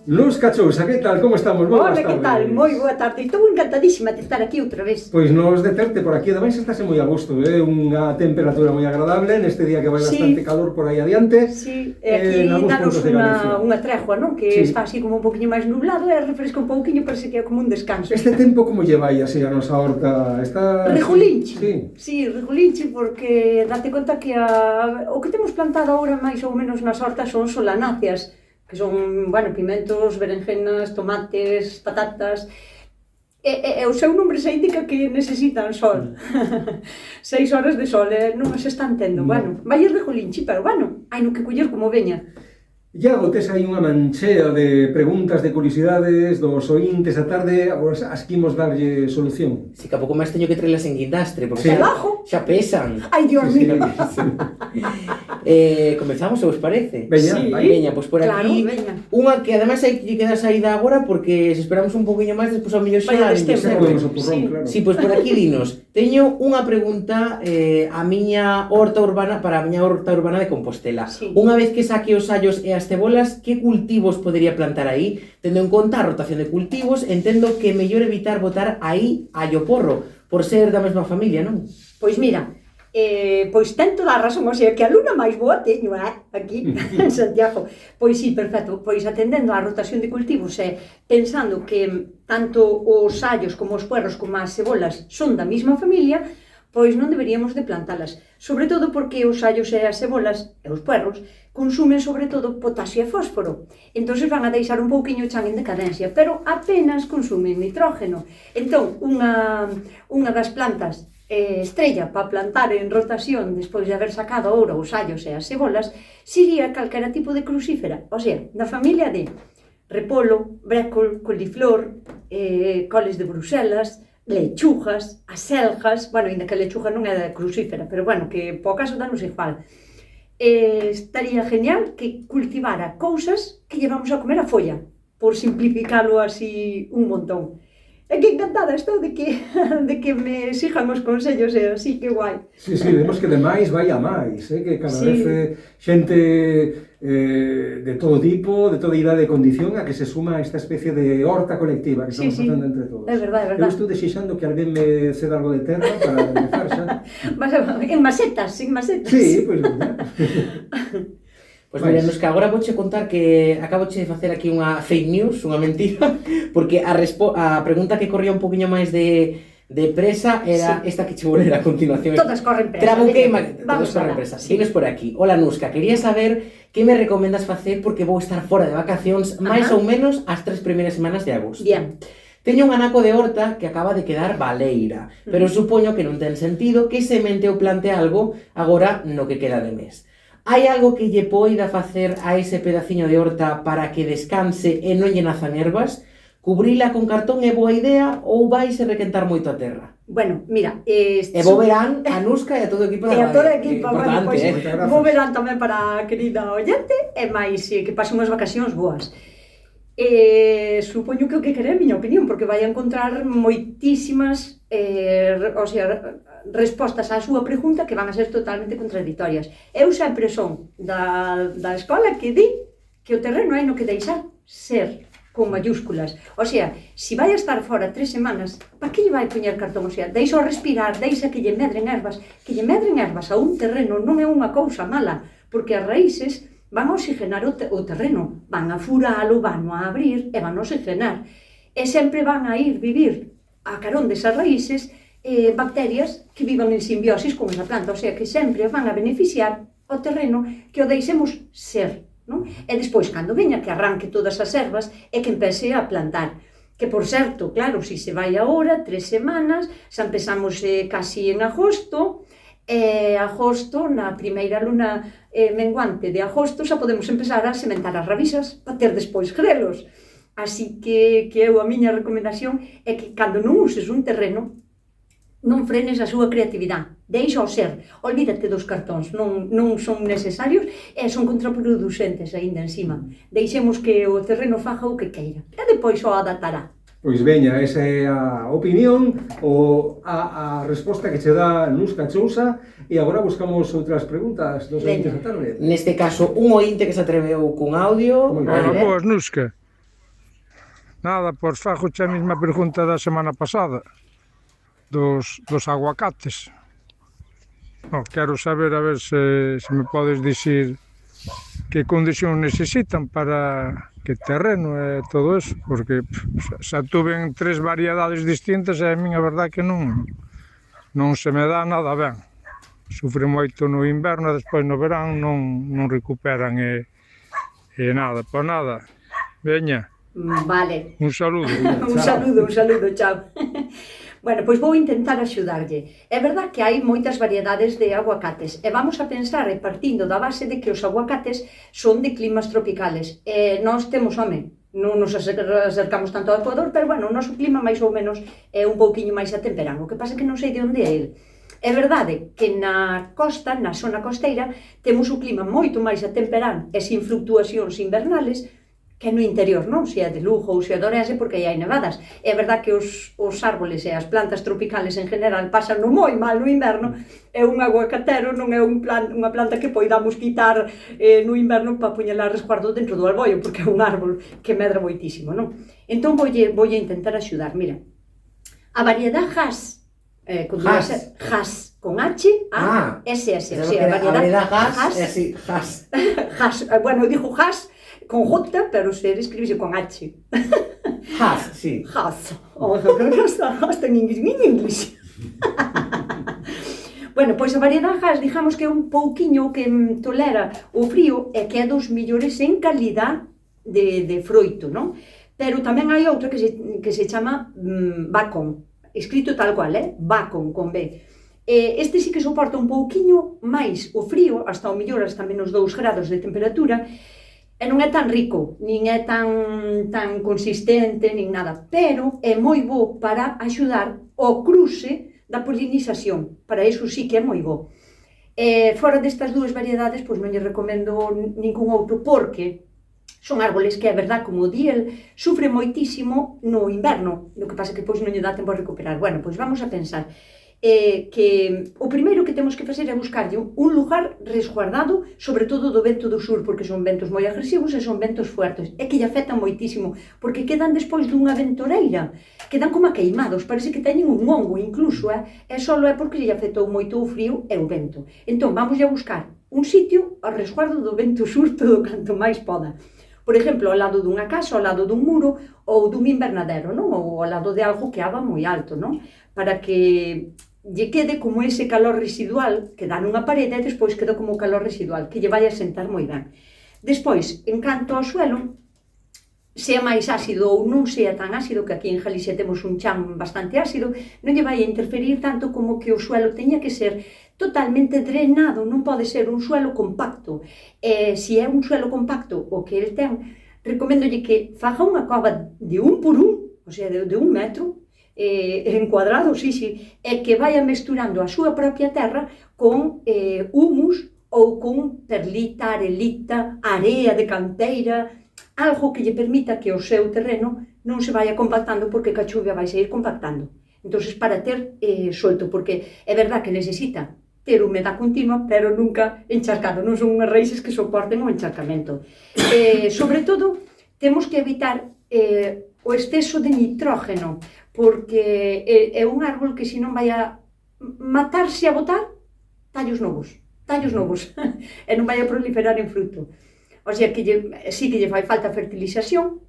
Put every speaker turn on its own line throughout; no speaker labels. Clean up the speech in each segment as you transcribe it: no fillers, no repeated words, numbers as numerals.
Luz Cachousa, que tal? Como estamos? Moi boas
Hola, que tal? Moi boa tarde. Estou encantadísima de estar aquí outra vez.
Pois nos de terte por aquí, ademais estáse moi a gusto, unha temperatura moi agradable neste día que vai bastante calor por aí adiante.
Sí, e aquí danos unha tregua, non? Que está así como un poquinho máis nublado e refresca un pouquinho, parece que é como un descanso.
Este tempo como lle vai así a nosa horta? Está...
Regulinche. Sí, regulinche, porque date conta que o que temos plantado agora máis ou menos nas hortas son solanáceas, que son, bueno, pimentos, berenjenas, tomates, patatas, e o seu nombre se indica que necesitan sol. 6 horas de sol, non se están tendo. Bueno, vai ir regulinchi, pero bueno, hai no que coller como veña.
Iago, tes aí unha manchea de preguntas, de curiosidades dos ointes a tarde, agora as que imos darlle solución.
Si que a pouco máis teño que traelas en guindastre, porque xa pesan.
Ai, Dios mío.
Comezamos, se vos parece?
Veña,
sí.
Veña, pois por aquí, unha que ademais hai que quedar saída agora, porque se esperamos un poquinho máis, despois ao mellor xa... Si, pois por aquí dinos, teño unha pregunta a miña horta urbana, para a miña horta urbana de Compostela. Unha vez que saque os allos e as cebolas, que cultivos podería plantar aí? Tendo en conta a rotación de cultivos, entendo que é mellor evitar botar aí allo porro, por ser da mesma familia, non?
Pois mira, pois ten toda a razón, o sea, que a luna máis boa teño, aquí, en Santiago. Pois sí, perfecto, pois atendendo á rotación de cultivos e pensando que tanto os allos como os puerros como as cebolas son da mesma familia, pois non deberíamos de plantalas, sobre todo porque os allos e as cebolas e os puerros consumen sobre todo potasio e fósforo, entón van a deixar un pouquiño o chan en decadencia, pero apenas consumen nitrógeno. Entón, unha das plantas estrella para plantar en rotación despois de haber sacado ahora os allos e as cebolas sería calquera tipo de crucífera, o sea, da familia de repolo, brécol, coliflor, coles de Bruselas, lechugas, acelgas, bueno, ainda que a lechuga non é crucífera, pero bueno, que po caso danos igual. Estaría genial que cultivara cousas que llevamos a comer a folla, por simplificalo así un montón. E que encantada estou de que me sigan os consellos e así, que guai.
Sí, vemos que demais vai a máis, que cada vez xente de todo tipo, de toda idade e condición a que se suma a esta especie de horta colectiva que estamos facendo entre todos.
É verdade, é
Eu
verdade.
estou desexando que alguén me ceda algo de terra para empezar xa.
En macetas.
Sí, pois veña.
Pois mira, nos que agora vouche contar que acaboche de facer aquí unha fake news, unha mentira, porque a pregunta que corría un poquinho máis de presa era esta que che vou ler a continuación.
Todas corren presa.
Trabuquei, todas corren presa. Vienes por aquí. Hola, Nuska, quería saber que me recomendas facer porque vou estar fora de vacacións máis ou menos as 3 primeiras semanas de agosto.
Bien.
Teño un anaco de horta que acaba de quedar baleira, pero supoño que non ten sentido que semente ou plante algo agora no que queda de mes. Hai algo que lle poida facer a ese pedaciño de horta para que descanse e non lle nazan ervas? Cubrila con cartón é boa idea ou vaise requentar moito a terra?
Bueno, mira...
E bo verán a Nuska e a todo o equipo da radio.
E a todo o equipo, bueno, pois, bo verán tamén para a querida oyente e máis que pasen unhas vacacións boas. Supoño que o que quere é a miña opinión, porque vai a encontrar moitísimas respostas á súa pregunta que van a ser totalmente contradictorias. Eu sempre son da escola que di que o terreno hai no que deixar ser, con mayúsculas. O sea, se vai a estar fora 3 semanas, para que lle vai poñer cartón? O sea, deixa o respirar, deixa que lle medren ervas. Que lle medren ervas a un terreno non é unha cousa mala, porque as raíces van a oxigenar o terreno, van a furalo, van a abrir e van a oxigenar. E sempre van a ir vivir a carón desas raíces bacterias que vivan en simbiosis con esa planta, o sea que sempre van a beneficiar o terreno que o deixemos ser, non? E despois, cando veña que arranque todas as ervas e que empece a plantar. Que, por certo, claro, se se vai agora, 3 semanas, xa empezamos casi en agosto, agosto, na primeira luna menguante de agosto, xa podemos empezar a sementar as ravisas para ter despois grelos. Así que eu a miña recomendación é que cando non uses un terreno, non frenes a súa creatividade, deixa-o ser, olvídate dos cartóns, non son necesarios e son contraproducentes aínda encima. Deixemos que o terreno faga o que queira e depois o adaptará.
Pois veña, esa é a opinión ou a resposta que che dá Luz Cachousa e agora buscamos outras preguntas dos ointes da tarde.
Neste caso, un ointe que se atreveu cun audio.
Hola, boas, Nuska. Nada, pois fago a mesma pregunta da semana pasada, dos aguacates. Quero saber, a ver se me podes dicir que condición necesitan para que terreno e todo eso, porque xa tuve 3 variedades distintas e a min a verdade que non se me dá nada ben. Sufre moito no inverno e despois no verán non recuperan e nada, pois nada, veña.
Vale.
Un saludo.
Un saludo, chao. Bueno, pois vou intentar axudarlle. É verdad que hai moitas variedades de aguacates e vamos a pensar partindo da base de que os aguacates son de climas tropicales. Nós temos, non nos acercamos tanto ao Ecuador, pero bueno, o noso clima máis ou menos é un pouquiño máis atemperado. O que pasa é que non sei de onde é ele. É verdade que na costa, na zona costeira, temos un clima moito máis atemperado e sin fluctuacións invernales que no interior, non? Se é de Lugo ou se é de Ourense, porque aí hai nevadas. É verdad que os árboles e as plantas tropicales en general pasan moi mal no inverno, e un aguacatero non é unha planta que poidamos quitar no inverno para poñela a resguardo dentro do alboio, porque é un árbol que medra moitísimo, non? Entón voulle intentar axudar. Mira, a variedade Hass, Hass, con H, A, S, S, o sea, a variedade Hass, bueno, eu digo Hass con J, pero se escribise con H.
Hass, sí.
Hass. Hasta en inglés. Bueno, pois a variedade Hass, digamos que é un pouquiño que tolera o frío e que é dos millores en calidad de froito, non? Pero tamén hai outra que se chama Bacon, escrito tal cual, Bacon, con B. Este sí que soporta un pouquiño máis o frío, hasta o mellor hasta menos 2 grados de temperatura, e non é tan rico, nin é tan consistente, nin nada, pero é moi bo para axudar ao cruce da polinización. Para iso sí que é moi bo. Fora destas dúas variedades, pois non lle recomendo ningún outro, porque son árboles que é verdad, como di el, sufre moitísimo no inverno, no que pasa que pois non lle dá tempo a recuperar. Bueno, pois vamos a pensar que o primeiro que temos que facer é buscarlle un lugar resguardado, sobre todo do vento do sur, porque son ventos moi agresivos e son ventos fuertes, e que lle afectan moitísimo, porque quedan despois dunha ventoreira, quedan como queimados, parece que teñen un hongo incluso, e só é porque lle afectou moito o frío e o vento. Entón, vamos a buscar un sitio ao resguardo do vento sur todo canto máis poda. Por exemplo, ao lado dunha casa, ao lado dun muro ou dun invernadero, non? Ou ao lado de algo que aba moi alto, non? Para que lle quede como ese calor residual que dá nunha parede e despois queda como calor residual, que lle vai a sentar moi ben. Despois, en canto ao suelo, sea máis ácido ou non sea tan ácido, que aquí en Galicia temos un chan bastante ácido, non lle vai a interferir tanto como que o suelo teña que ser totalmente drenado, non pode ser un suelo compacto. Se é un suelo compacto o que ele ten, recomendolle que faga unha cova de 1 por 1, o sea, de 1 metro, encuadrado, sí, e que vaya mesturando a súa propia terra con humus ou con perlita, arelita, area de canteira, algo que lle permita que o seu terreno non se vaya compactando, porque a chuvia vai seguir compactando. Entón, para ter solto, porque é verdad que necesita ter humedad continua, pero nunca encharcado, non son unhas raíces que soporten o encharcamento. Sobre todo, temos que evitar o exceso de nitrógeno, porque é un árbol que se non vai a matarse a botar, tallos novos, e non vai a proliferar en fruto. O sea, que sí que lle fai falta fertilización,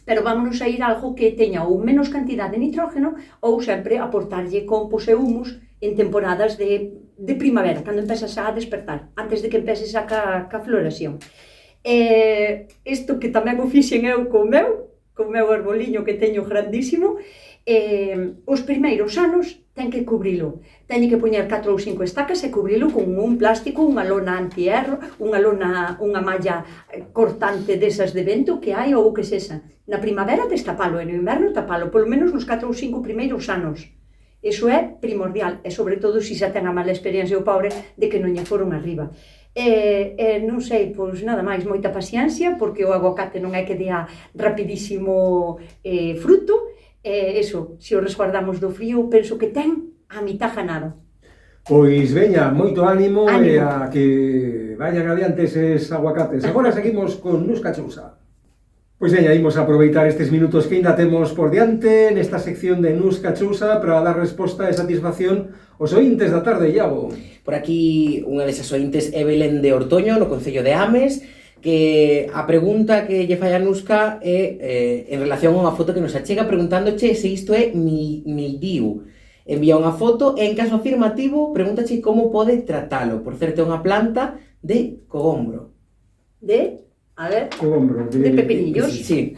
pero vámonos a ir a algo que teña ou menos cantidad de nitrógeno ou sempre aportarlle compost e humus en temporadas de primavera, cando empezas a despertar, antes de que empeces a ca floración. Isto que tamén o fixen eu co meu arboliño que teño grandísimo, os primeiros anos ten que cubrilo, teñe que poñer 4 ou 5 estacas e cubrilo con un plástico, unha lona antierro, unha malla cortante desas de vento que hai ou que sexa. Na primavera destapalo e no inverno tapalo, polo menos nos 4 ou 5 primeiros anos. Iso é primordial, e sobre todo se xa ten a mala experiencia o pobre de que non lle foron arriba. Non sei, pois nada máis, moita paciencia, porque o aguacate non é que dea rapidísimo fruto. Eso, se o resguardamos do frío, penso que ten a mitad ganado.
Pois veña, moito ánimo e a que vayan adiante eses aguacates. Agora seguimos con Luz Cachousa. Pois veña, imos aproveitar estes minutos que ainda temos por diante nesta sección de Nusca Chousa para dar resposta e satisfacción aos ointes da tarde, Iago.
Por aquí, unha desas ointes é Belén de Ortoño, no Concello de Ames, que a pregunta que lle fai a Nusca é en relación a unha foto que nos achega preguntándoche se isto é mildiu. Envía unha foto e, en caso afirmativo, pregúntache como pode tratalo. Por certo, é unha planta de cogombro.
De? A ver,
Cogombro,
de pepinillos.
Sí,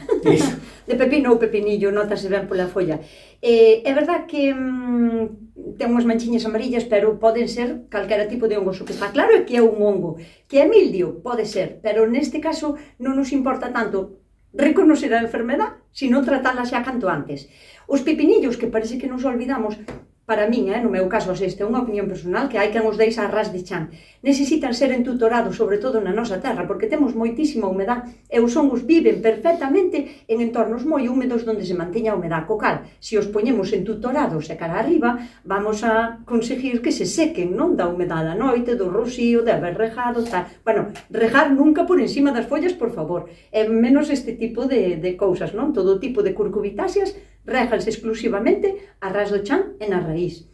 De pepino ou pepinillo, notase ben pola folla. É verdad que ten unhas manchiñas amarillas, pero poden ser calquera tipo de hongo. O que está claro é que é un hongo. Que é mildio, pode ser, pero neste caso non nos importa tanto reconocer a enfermedad, sino tratala xa canto antes. Os pepinillos, que parece que nos olvidamos, para min, no meu caso, esta é unha opinión personal, que hai quen os deixa a ras de chan. Necesitan ser entutorados, sobre todo na nosa terra, porque temos moitísima humedad e os hongos viven perfectamente en entornos moi húmedos onde se manteña a humedad. Co cal, se os poñemos entutorados e cara arriba, vamos a conseguir que se sequen, non? Da humedad da noite, do rocío, de haber regado, tal. Bueno, regar nunca por encima das follas, por favor. E menos este tipo de cousas, non? Todo tipo de curcubitáceas réganse exclusivamente a ras do chan e na raíz.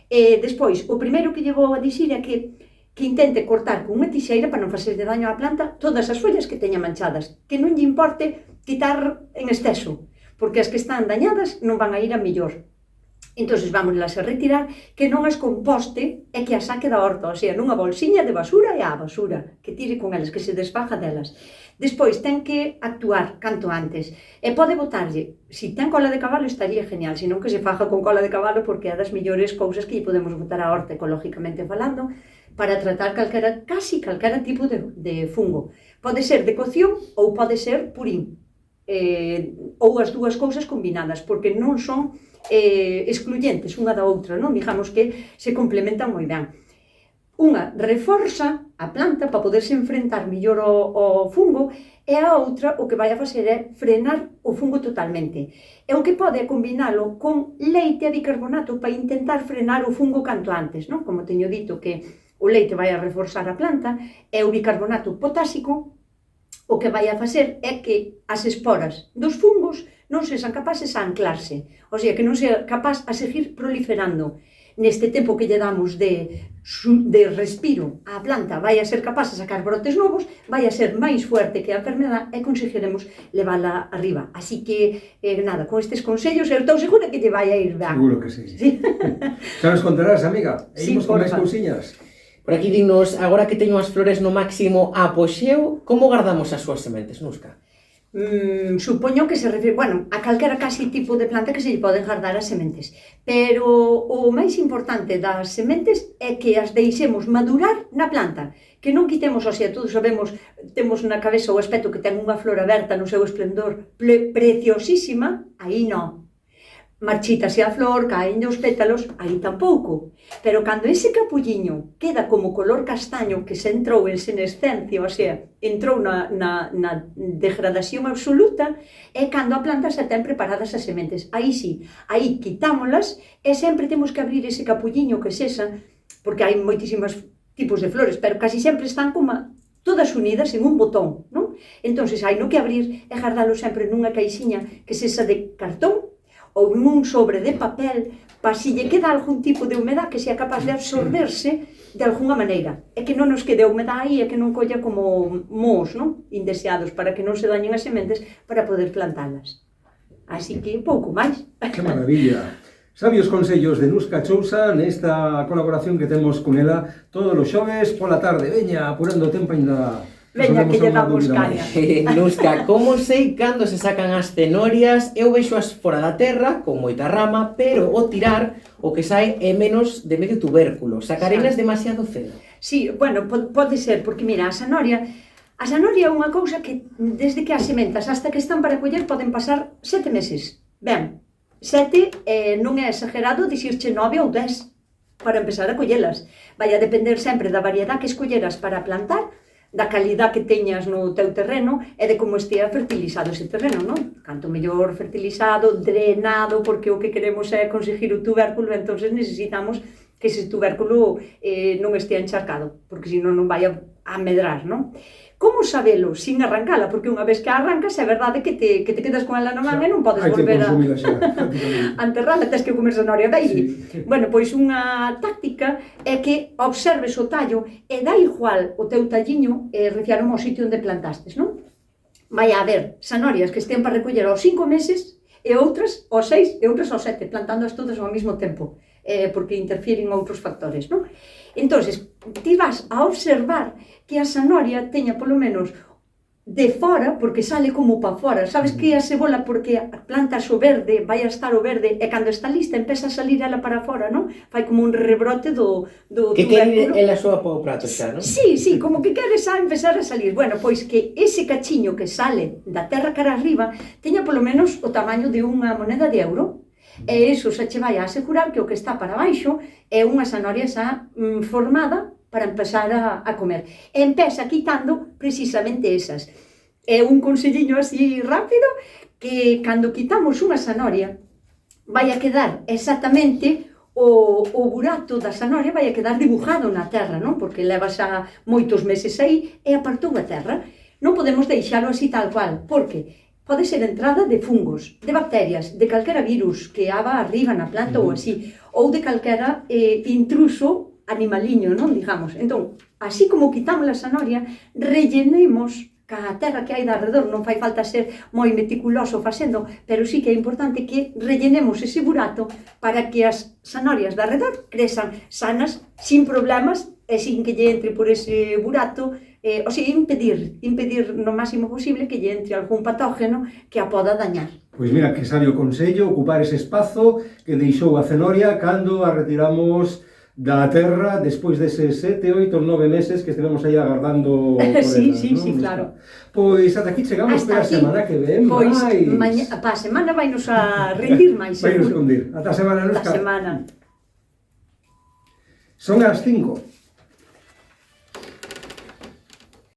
Despois, o primeiro que lle vou a dicir é que intente cortar con unha tixeira para non facerlle daño á planta todas as follas que teña manchadas, que non lle importe quitar en exceso, porque as que están dañadas non van a ir a mellor. Entón, vámoslas a retirar, que non as composte e que as saque da horta, ou sea, nunha bolsiña de basura e á basura, que tire con elas, que se desfaja delas. Despois, ten que actuar canto antes. E pode botarlle, se ten cola de cabalo estaría genial, senón que se faja con cola de cabalo, porque é das mellores cousas que lle podemos botar á horta, ecológicamente falando, para tratar casi calquera tipo de fungo. Pode ser de cocción ou pode ser purín, ou as dúas cousas combinadas, porque non son excluyentes unha da outra, non? Digamos que se complementan moi ben. Unha reforza a planta para poderse enfrentar mellor ao fungo e a outra o que vai a facer é frenar o fungo totalmente. E o que pode combinalo con leite e bicarbonato para intentar frenar o fungo canto antes, non? Como teño dito que o leite vai a reforzar a planta e o bicarbonato potásico o que vai a facer é que as esporas dos fungos non sexan capaces a anclarse, ou sea, que non sea capaz a seguir proliferando. Neste tempo que lle damos de respiro á planta, vai a ser capaz de sacar brotes novos, vai a ser máis fuerte que a enfermedad e conseguiremos levála arriba. Así que, nada, con estes consellos, eu estou segura que lle vai a ir ben.
Seguro que sí. Xa nos contarás, amiga. E imos con máis cousiñas.
Por aquí dinos, agora que teño as flores no máximo apoxeo, como guardamos as súas sementes, Nusca?
Supoño que se refire, a calquera casi tipo de planta que se lle poden guardar as sementes, pero o máis importante das sementes é que as deixemos madurar na planta, que non quitemos, o sea, todos sabemos, temos na cabeza o aspecto que ten unha flor aberta no seu esplendor preciosísima, aí non. Marchítase a flor, caen os pétalos, aí tampouco. Pero cando ese capulliño queda como color castaño que se entrou en senescencia, o sea, entrou na degradación absoluta, é cando a planta xa ten preparadas as sementes. Aí sí, aí quitámolas e sempre temos que abrir ese capulliño que sexa, porque hai moitísimos tipos de flores, pero casi sempre están como todas unidas en un botón, non? Entón, hai no que abrir e guardalo sempre nunha caixiña que sexa de cartón ou nun sobre de papel, para se lle queda algún tipo de humedad que sea capaz de absorberse de alguna maneira, e que non nos quede a humedad aí e que non colla como mohos, non? Indeseados, para que non se dañen as sementes para poder plantalas. Así que pouco máis.
Que maravilla! Sabios consellos de Nusca Chousa nesta colaboración que temos con ela todos os xoves pola tarde. Veña, apurando o tempo ainda...
Veña, que lle damos caña.
Nusca, como sei cando se sacan as cenorias? Eu vexo as fora da terra, con moita rama, pero o tirar, o que sae é menos de medio tubérculo. Sacarenas demasiado cedo.
Sí, pode ser, porque mira, a zanahoria é unha cousa que, desde que as sementas hasta que están para coller, poden pasar 7 meses. Ben, 7 non é exagerado dicirche 9 ou 10 para empezar a collelas. Vai a depender sempre da variedade que escolleras para plantar, da calidad que teñas no teu terreno e de como estea fertilizado ese terreno, non? Canto mellor fertilizado, drenado, porque o que queremos é conseguir o tubérculo, entón necesitamos que ese tubérculo non estea encharcado, porque senón non vai a medrar, non? Como sabelo sin arrancala? Porque unha vez que arrancas é verdade que te quedas con ela na man e non podes volver a enterrala, tens que comer zanahoria baby. Bueno, pois unha táctica é que observes o tallo e dá igual o teu talliño reciaron ao sitio onde plantastes, non? Vai a haber zanorias que estén para recoller aos 5 meses e outras aos 6 e outras aos 7, plantándoas todas ao mesmo tempo, porque interfieren outros factores, non? Entonces, ti vas a observar que a zanahoria teña polo menos de fora, porque sale como pa fora. Sabes que a cebola, porque plantas o verde, vai a estar o verde, e cando está lista, empeza a salir ela para fora, non? Fai como un rebrote do
que quere ela soa para o prato xa, non?
Sí, como que quere xa empezar a salir. Bueno, pois que ese cachiño que sale da terra cara arriba teña polo menos o tamaño de unha moneda de euro. E iso xa che vai a asegurar que o que está para baixo é unha zanahoria xa formada para empezar a comer. E empeza quitando precisamente esas. É un conselliño así rápido que cando quitamos unha zanahoria vai a quedar exactamente o burato da zanahoria vai a quedar dibujado na terra, non? Porque leva xa moitos meses aí e apartou a terra. Non podemos deixalo así tal cual, porque pode ser entrada de fungos, de bacterias, de calquera virus que aba arriba na planta ou así, ou de calquera intruso animaliño, non, digamos. Entón, así como quitamos a zanahoria, rellenemos ca terra que hai de alrededor, non fai falta ser moi meticuloso facendo, pero sí que é importante que rellenemos ese burato para que as zanorias de alrededor crezan sanas, sin problemas, e sin que lle entre por ese burato, o sea, impedir no máximo posible que lle entre algún patógeno que a poda dañar.
Pois mira, que sabio consello ocupar ese espazo que deixou a cenoria cando a retiramos da terra despois deses 7, 8, 9 meses que estivemos aí agardando por ela.
Sí, claro.
Pois ata aquí chegamos para a semana que ven.
Pois pa semana vai nos a rendir máis.
Vai nos condir. Ata a semana nos
semana.
Son as 5.